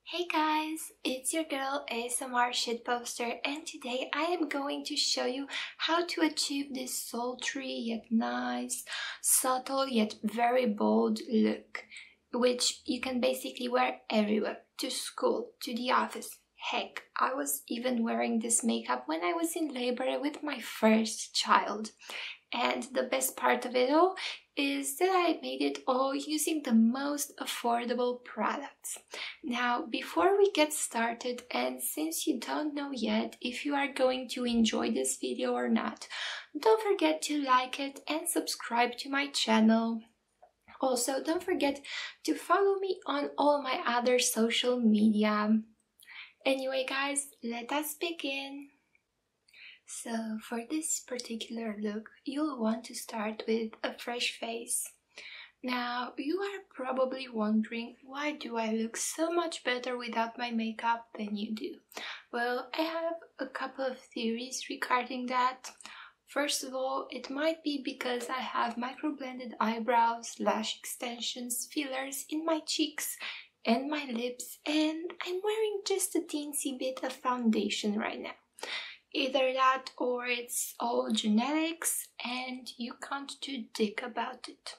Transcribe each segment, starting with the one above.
Hey guys, it's your girl ASMR shitposter, and today I am going to show you how to achieve this sultry yet nice, subtle yet very bold look, which you can basically wear everywhere, to school, to the office. Heck, I was even wearing this makeup when I was in labor with my first child. And the best part of it all is that I made it all using the most affordable products. Now, before we get started, and since you don't know yet if you are going to enjoy this video or not, don't forget to like it and subscribe to my channel. Also, don't forget to follow me on all my other social media. Anyway guys, let us begin. So for this particular look, you'll want to start with a fresh face. Now, you are probably wondering, why do I look so much better without my makeup than you do? Well, I have a couple of theories regarding that. First of all, it might be because I have micro-blended eyebrows, lash extensions, fillers in my cheeks and my lips, and I'm wearing just a teensy bit of foundation right now. Either that or it's all genetics and you can't do dick about it.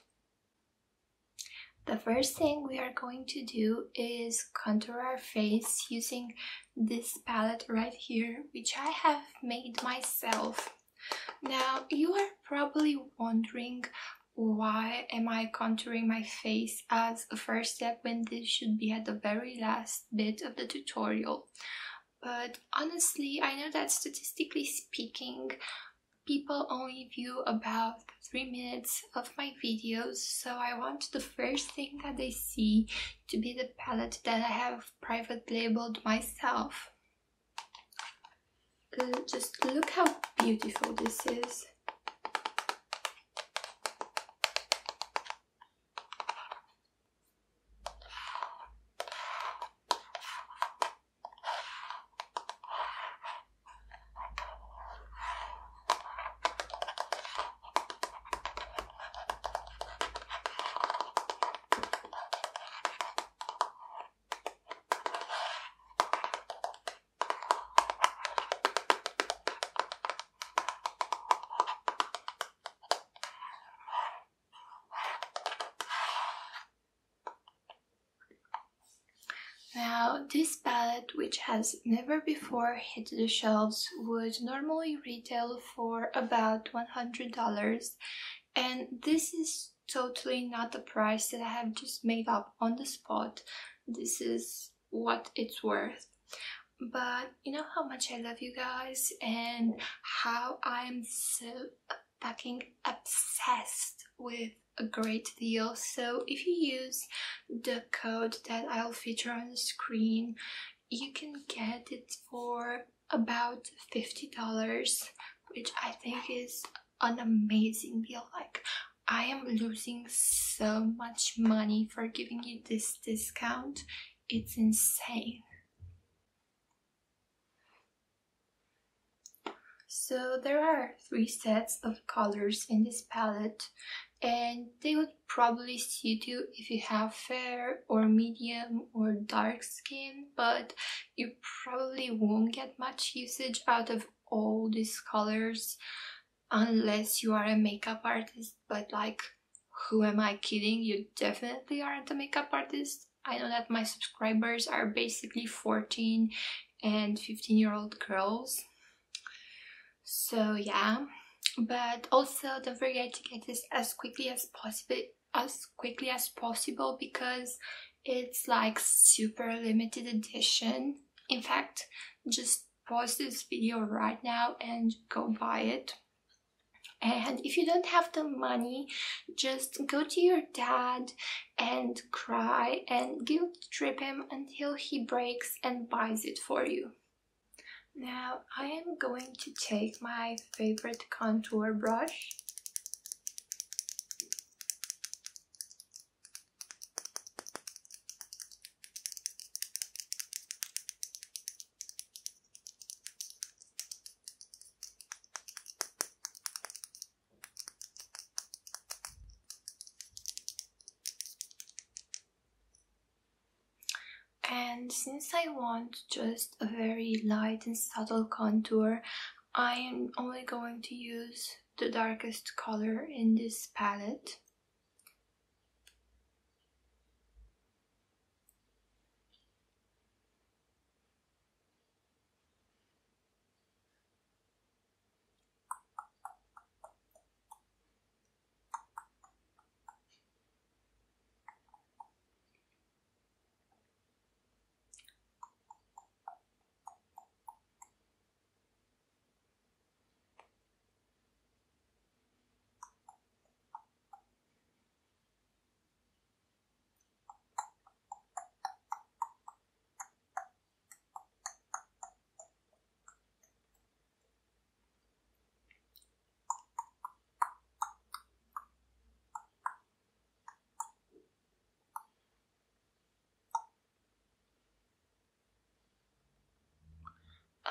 The first thing we are going to do is contour our face using this palette right here, which I have made myself. Now, you are probably wondering, why am I contouring my face as a first step when this should be at the very last bit of the tutorial? But honestly, I know that statistically speaking, people only view about 3 minutes of my videos, so I want the first thing that they see to be the palette that I have private labeled myself. Just look how beautiful this is. Now, this palette, which has never before hit the shelves, would normally retail for about $100, and this is totally not the price that I have just made up on the spot. This is what it's worth. But you know how much I love you guys and how I'm so fucking obsessed with a great deal. So if you use the code that I'll feature on the screen, you can get it for about $50, which I think is an amazing deal. Like, I am losing so much money for giving you this discount. It's insane. So there are 3 sets of colors in this palette, and they would probably suit you if you have fair or medium or dark skin, but you probably won't get much usage out of all these colors unless you are a makeup artist. But like, who am I kidding? You definitely aren't a makeup artist. I know that my subscribers are basically 14 and 15-year-old girls. So yeah, but also don't forget to get this as quickly as possible because it's like super limited edition. In fact, just pause this video right now and go buy it. And if you don't have the money, just go to your dad and cry and guilt trip him until he breaks and buys it for you. Now, I am going to take my favorite contour brush And since I want just a very light and subtle contour, I am only going to use the darkest color in this palette.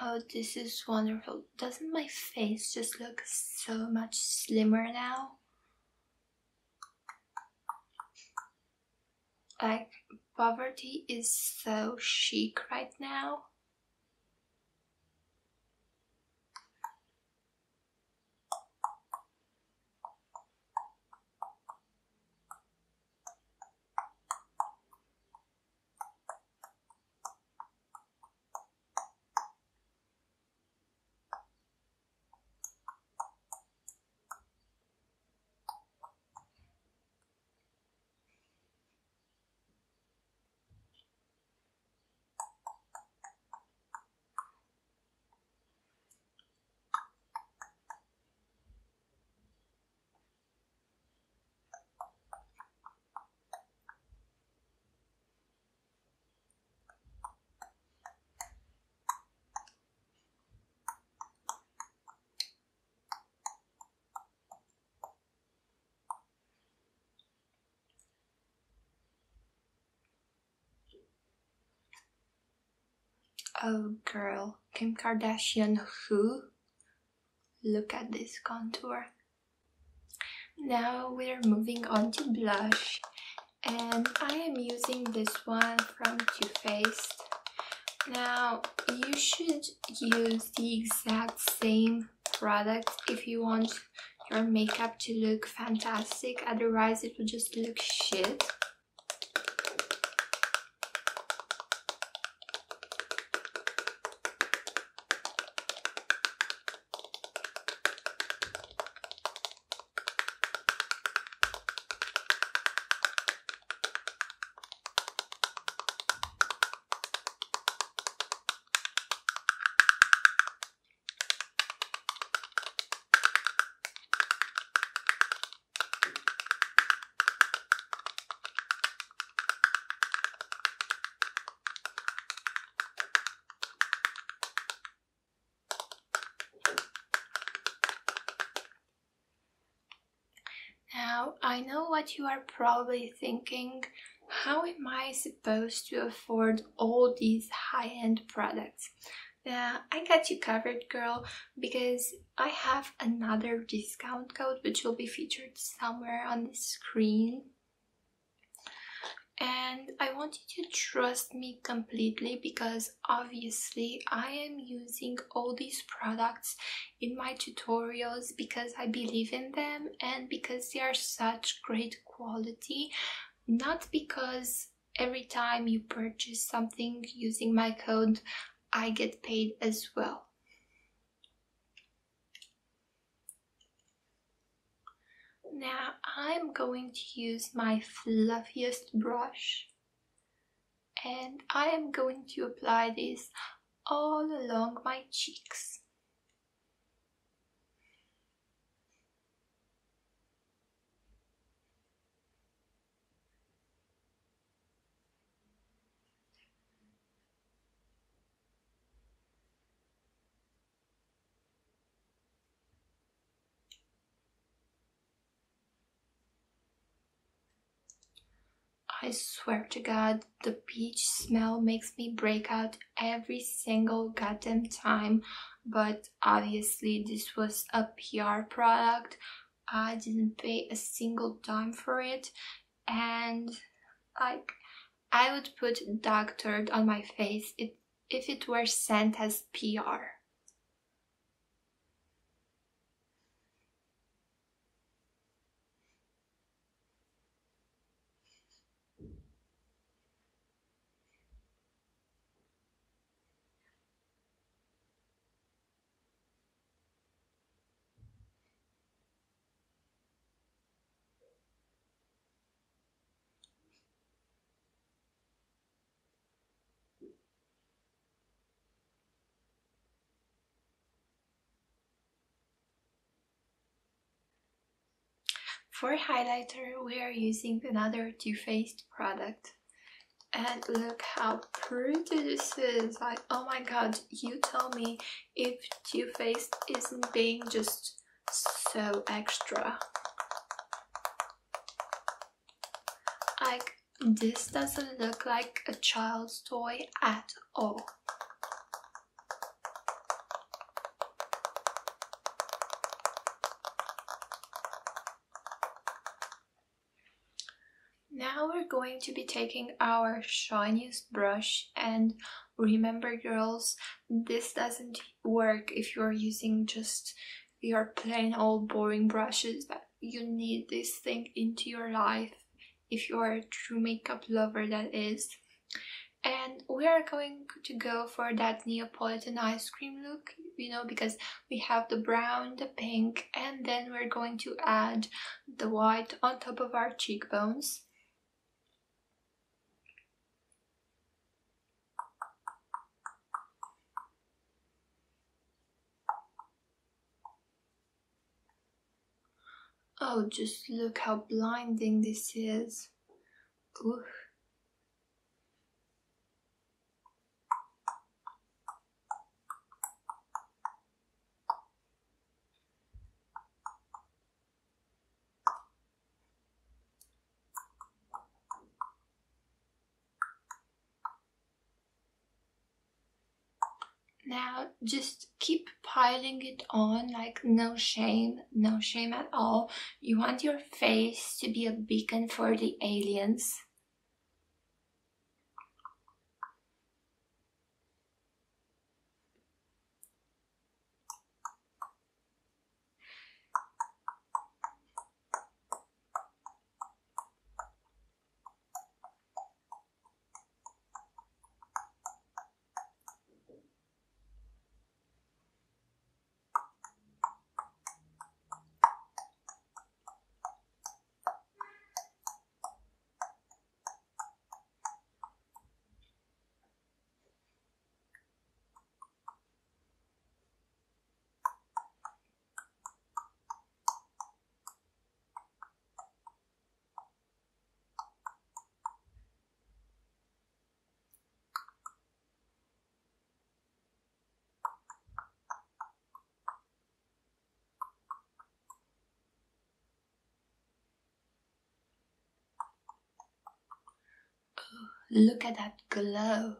Oh, this is wonderful. Doesn't my face just look so much slimmer now? Like, poverty is so chic right now. Oh girl, Kim Kardashian who? Look at this contour. Now we're moving on to blush, and I am using this one from Too Faced. Now you should use the exact same product if you want your makeup to look fantastic, otherwise it will just look shit. Now, I know what you are probably thinking. How am I supposed to afford all these high-end products? I got you covered, girl, because I have another discount code which will be featured somewhere on the screen. And I want you to trust me completely, because obviously I am using all these products in my tutorials because I believe in them and because they are such great quality, not because every time you purchase something using my code I get paid as well. Now I'm going to use my fluffiest brush, and I am going to apply this all along my cheeks. I swear to God, the peach smell makes me break out every single goddamn time, but obviously this was a PR product. I didn't pay a single dime for it, and like, I would put doctored on my face if it were sent as PR. For highlighter, we are using another Too Faced product. And look how pretty this is. Like, oh my god, you tell me if Too Faced isn't being just so extra. Like, this doesn't look like a child's toy at all. Now we're going to be taking our shiniest brush, and remember girls, this doesn't work if you're using just your plain old boring brushes. That you need this thing into your life if you're a true makeup lover, that is. And we are going to go for that Neapolitan ice cream look, you know, because we have the brown, the pink, and then we're going to add the white on top of our cheekbones. Oh, just look how blinding this is. Ooh. Now just keep piling it on, like no shame at all. You want your face to be a beacon for the aliens. Look at that glow.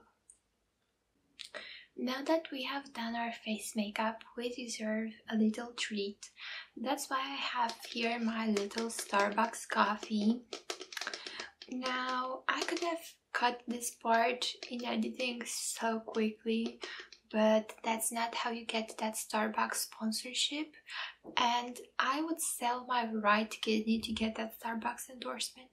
Now that we have done our face makeup, we deserve a little treat. That's why I have here my little Starbucks coffee. Now, I could have cut this part in editing so quickly, but that's not how you get that Starbucks sponsorship, and I would sell my right kidney to get that Starbucks endorsement.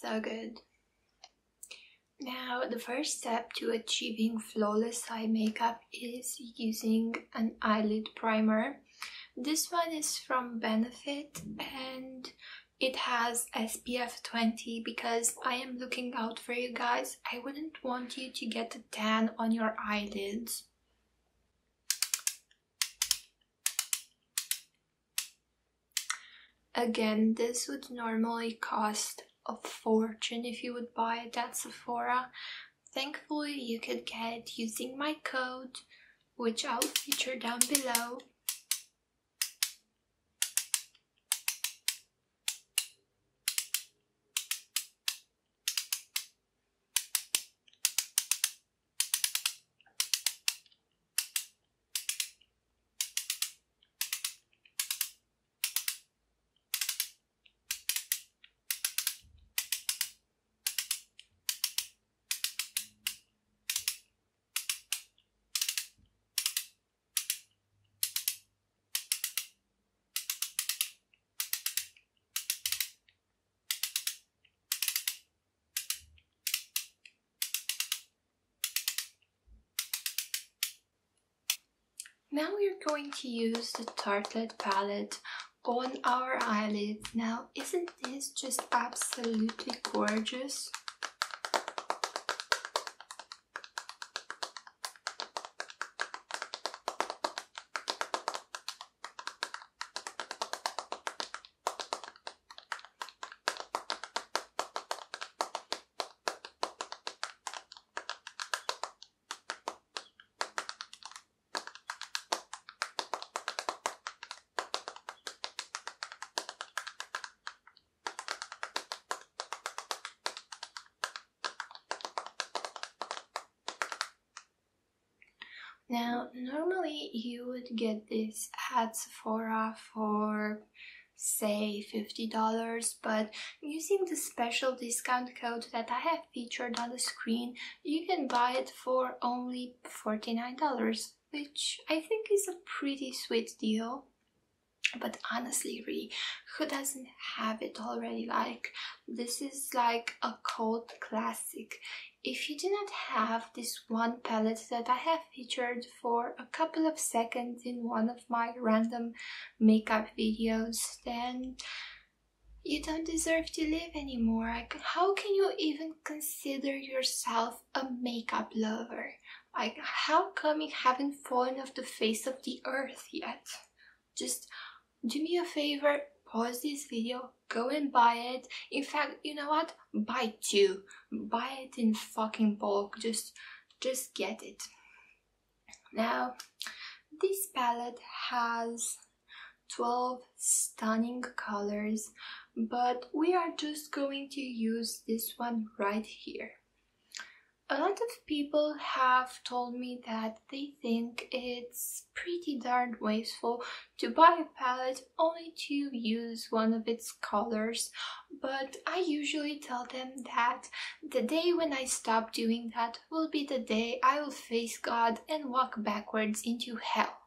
So good. Now, the first step to achieving flawless eye makeup is using an eyelid primer. This one is from Benefit and it has SPF 20 because I am looking out for you guys. I wouldn't want you to get a tan on your eyelids. Again, this would normally cost a fortune if you would buy it at Sephora. Thankfully, you could get it using my code, which I'll feature down below. Now we're going to use the Tartlet palette on our eyelids. Now, isn't this just absolutely gorgeous? Now, normally you would get this at Sephora for say $50, but using the special discount code that I have featured on the screen, you can buy it for only $49, which I think is a pretty sweet deal. But honestly, really, who doesn't have it already? Like, this is like a cult classic. If you do not have this one palette that I have featured for a couple of seconds in one of my random makeup videos, then you don't deserve to live anymore. Like, how can you even consider yourself a makeup lover? Like, how come you haven't fallen off the face of the earth yet? Just do me a favor, pause this video, go and buy it. In fact, you know what? Buy two. Buy it in fucking bulk. Just get it. Now, this palette has 12 stunning colors, but we are just going to use this one right here. A lot of people have told me that they think it's pretty darn wasteful to buy a palette only to use one of its colors, but I usually tell them that the day when I stop doing that will be the day I will face God and walk backwards into hell.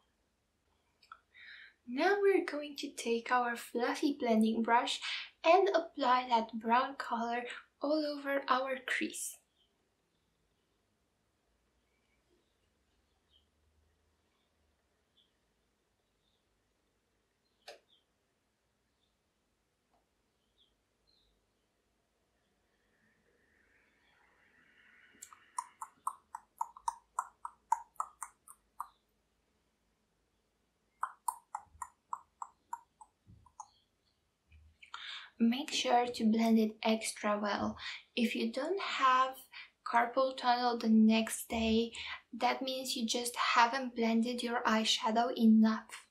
Now we're going to take our fluffy blending brush and apply that brown color all over our crease. Make sure to blend it extra well. If you don't have carpal tunnel the next day, that means you just haven't blended your eyeshadow enough.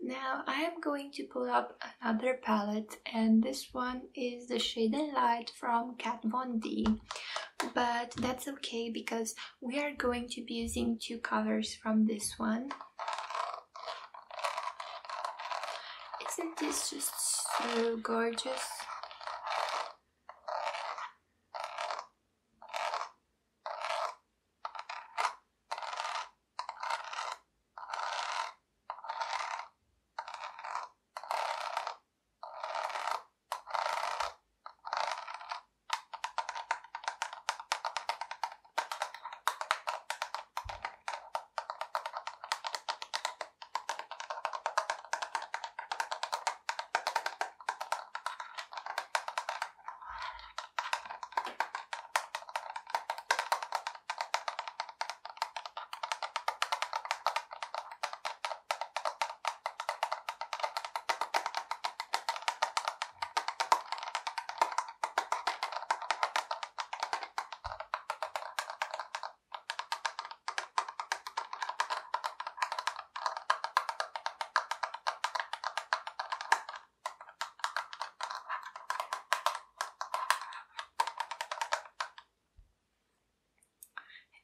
Now I am going to pull up another palette, and this one is the Shade and Light from Kat Von D. But that's okay because we are going to be using two colors from this one. Isn't this just so gorgeous?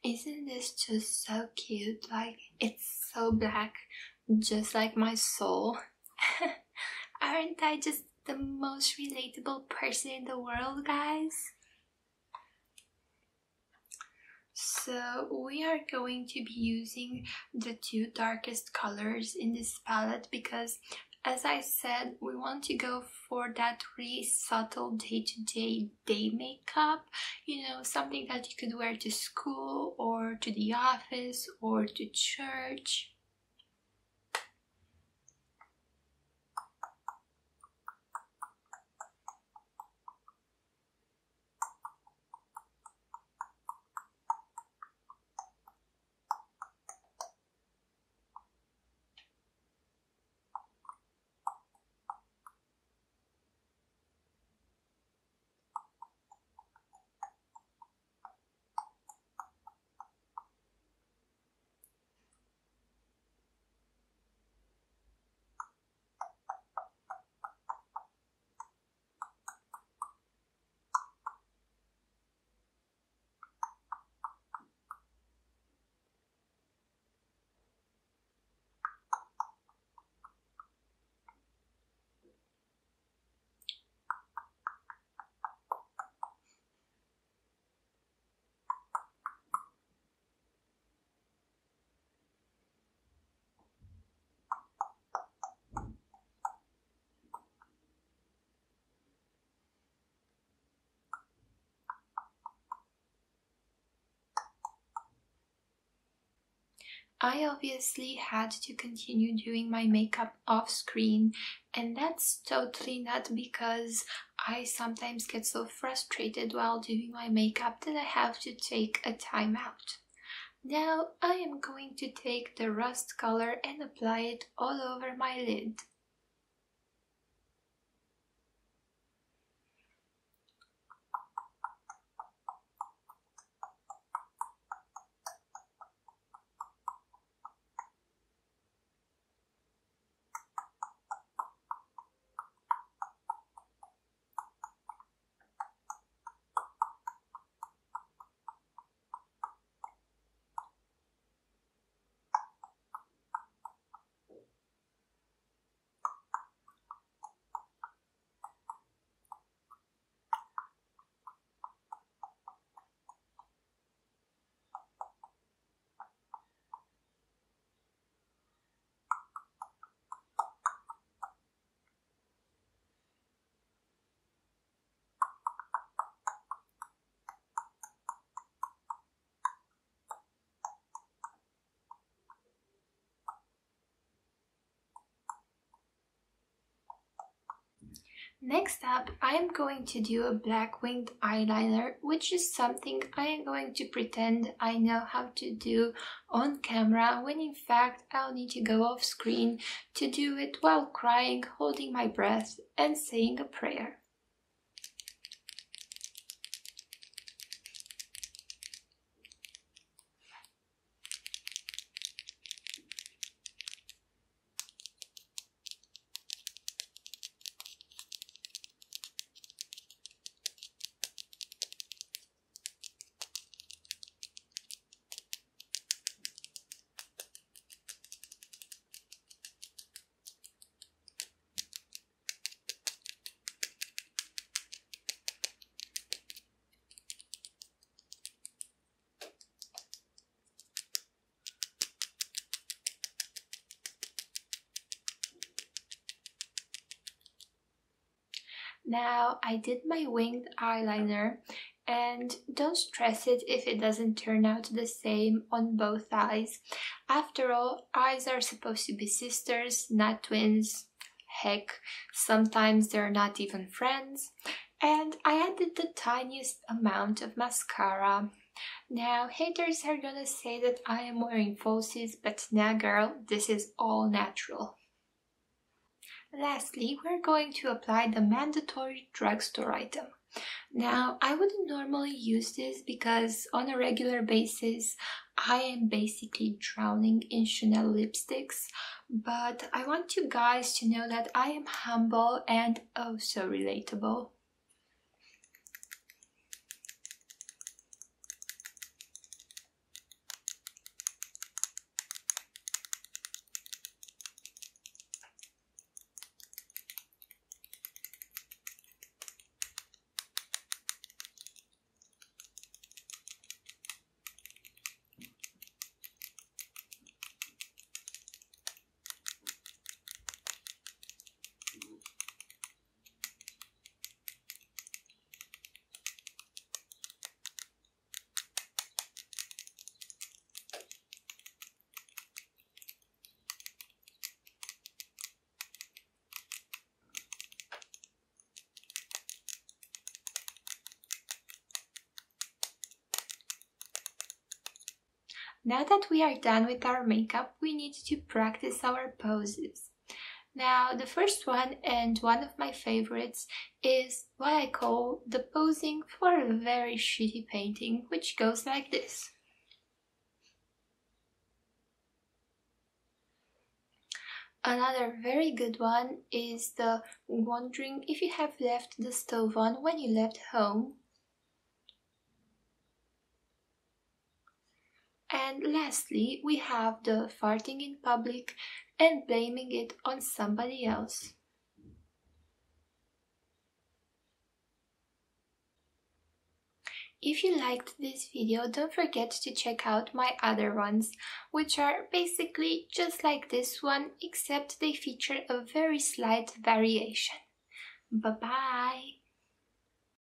Isn't this just so cute? Like, it's so black, just like my soul. Aren't I just the most relatable person in the world, guys? So we are going to be using the two darkest colors in this palette because, as I said, we want to go for that really subtle day-to-day day makeup. You know, something that you could wear to school or to the office or to church. I obviously had to continue doing my makeup off screen, and that's totally not because I sometimes get so frustrated while doing my makeup that I have to take a time out. Now I am going to take the rust color and apply it all over my lid. Next up, I am going to do a black winged eyeliner, which is something I am going to pretend I know how to do on camera, when in fact I'll need to go off screen to do it while crying, holding my breath, and saying a prayer. Now I did my winged eyeliner, and don't stress it if it doesn't turn out the same on both eyes. After all, eyes are supposed to be sisters, not twins. Heck, sometimes they're not even friends. And I added the tiniest amount of mascara. Now, haters are gonna say that I am wearing falsies, but nah girl, this is all natural. Lastly, we're going to apply the mandatory drugstore item. Now, I wouldn't normally use this because on a regular basis, I am basically drowning in Chanel lipsticks, but I want you guys to know that I am humble and oh so relatable. Now that we are done with our makeup, we need to practice our poses. Now, the first one, and one of my favorites, is what I call the posing for a very shitty painting, which goes like this. Another very good one is the wondering if you have left the stove on when you left home. And lastly, we have the farting in public and blaming it on somebody else. If you liked this video, don't forget to check out my other ones, which are basically just like this one, except they feature a very slight variation. Bye bye!